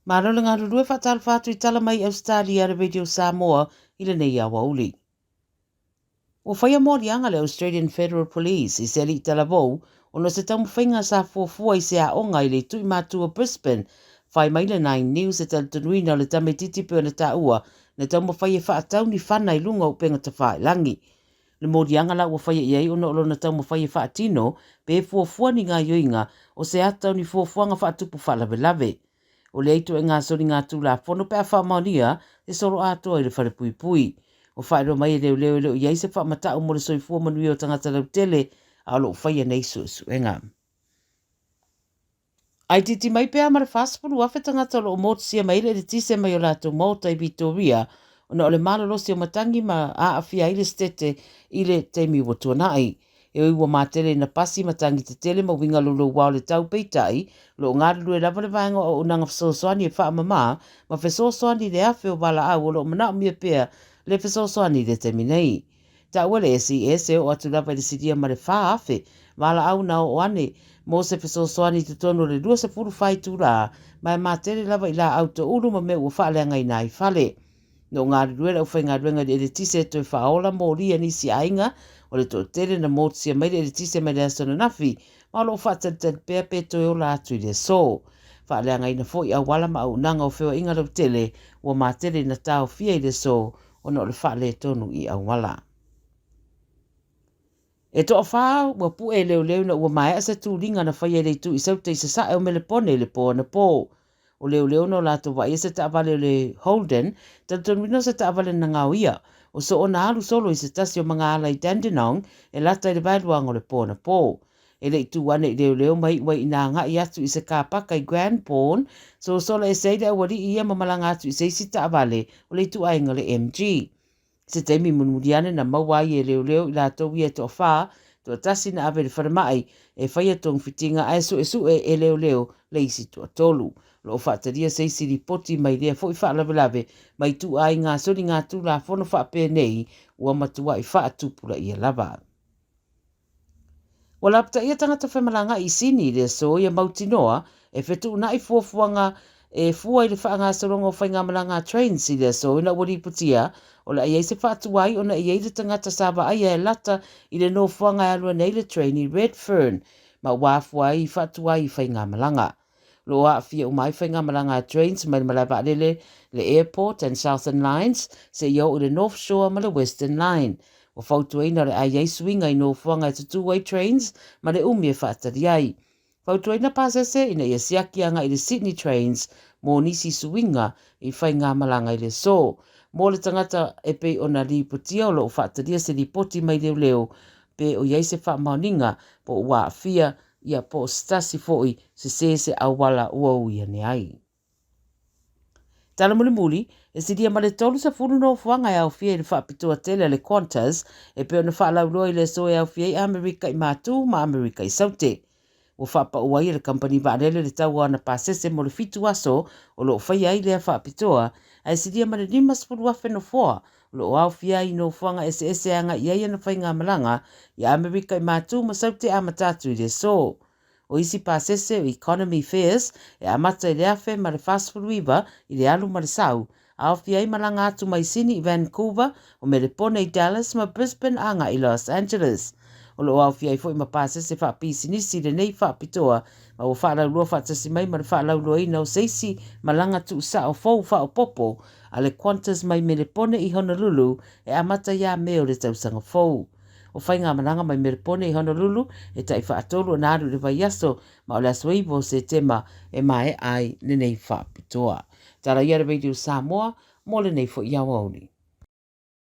Maro le ngā rurue whatal whātu I tala mai Australia re Radio Samoa I le nei awa uli. O whaia mōrianga le Australian Federal Police I se li tala vau, ono se tamu whainga sa fuafua I se a onga I le tui mātua Brisbane, whai mai le 9 News e tala tunuina le tame titipu na ta ua, na tamu whaia whaatau ni whana I lunga upenga ta whae langi. Le mōrianga la ua whaia iei ono olo na tamu whaia whaatino, pe fuafua ni ngā yoinga o se atau ni fuafuanga whaatupu whalave lave. O le eitu e ngā sori ngā tūla whono pe a whaamaunia e soro atoa I le whare pui pui. O whaero mai e leo leo iei se whaamatau mo le soifua manui o tangata lau tele a lo whaia nei suenga. Ai titi mai pe amara whaasapuru afe tangata lo o mōtisia mai le tise mai o lātou Malta I Victoria o na o le malolosi o matangi ma a awhia I le stete I le teimi ua tuanai. E oi ua mātere na pasi matangi te tele ma winga lolo wao le tau peitai, lo ngāru lue lava le vaenga o unanga whasosoani e wha mama, ma whasosoani le awhi o wala au o lo mana mia pia le whasosoani le temi nei. Ta ua le SES e o atu lava le siria ma le wha awhi, wala au na o ane, mo se whasosoani te tono le rua se puru whai tūra, ma e mātere lava I la auto uru ma me ua whaaleanga I nai whale. No ngāru lue lau whainga ruenga le tise toi whaola mo ria nisi ainga, o le tō tere na mōtisia mai le tise mai le asona nafi, ma lo whaatatata pēr pē toi o la atu I le so. Whaaleanga ina fo I awala ma au nanga o whiwa inga lau tele, ua mātere na tāo fia I le so, o na o le whaale tonu I awala. E toa whao, ua pu e leo leo na ua mai asa tūringa na whaia le tu I sauta I sa sae o mele pone le pō na pō. O leo leo no lato wa isa ta avale le Holden, talitonu wino sa ta avale na ngauia, o so o na alu solo I se tasi o mga ala I Dandenong, e lata I le vailuang o le pō na pō. E le itu wane I leo leo mai ua ina nga I atu I se kāpaka I Grand Pawn, so sola e seida awari I ia mamalanga atu I se isi ta avale o le itu ainga le MG. Se teimi munumudiane na mawai e leo leo I lato wia to wha, to tasi na ave le wharamai, e whaia tong fitinga aesu e leo leo le isi to tolu. Lo whaataria se isi ripoti mai rea fo I whaalawelawe mai tu ai ngā sori ngā tu la whono whaapē nei ua matua I whaatupura I lava. Wa lapta ia tangata whamalanga I sini rea so ia mautinoa e whetu una I fuafuanga e fua I le whaanga sorongo whainga malanga trains I rea so ina wari putia o la iei se whaatuai o na iei le tangata sāba aia e lata I le no fuanga e alua nei le train I Redfern ma wafuai I whaatuai I whainga malanga. Lo a fia umai whainga malanga trains mai malava lele le Airport and Southern Lines se iau I le North Shore ma le Western Line. O whautu eina le ai swinga I no fuanga to two-way trains ma le umi e whaatari ai. Whautu eina pasese ina ia siakianga I le Sydney trains mo nisi swinga I whainga malanga I le so. Mo le tangata e pei ona li putia o lo whaataria se li poti mai leo leo pe o iei se whaamauninga po ua fia ia po stasi foi se awala ua uia ne ai. Tala muli e sidia ma le tolu sa furu no fuanga e au fia I le whaapitoa tele le Qantas e pe ona whaalauloa I le so e au fia I Amerika I mātū ma Amerika I saute. O whaapa ua I le company vaalele le tau ana pasese mo le fitu aso o lo whaia I le whaapitoa e sidia ma le limas furu afe no foa lo au fia I no fuanga ese anga I aia na whainga malanga I Amerika I mātū ma saute a matatu I le so. O isi pasese o Economy Fares e amata I le afe ma le fast food weaver I le alu ma le sau. Au fia I malanga atu mai sini I Vancouver o me le pone I Dallas ma Brisbane anga I Los Angeles. O lo au fia I fo I ma pasese whaapisi nisi le nei whaapitoa ma o whaalaulua whaatasi mai ma le whaalaulua ina o seisi malanga tu sa o fau wha o popo a le Qantas mai me le pone I Honolulu e amata ia meo le tausanga fau. O whainga mananga mai me le pone I Honolulu e tai whaatolu na aru le vaiaso ma o le aswaivo se tema e mai ai le nei whaapitoa. Tara ia le Radio Samoa mo le nei fo I awauni.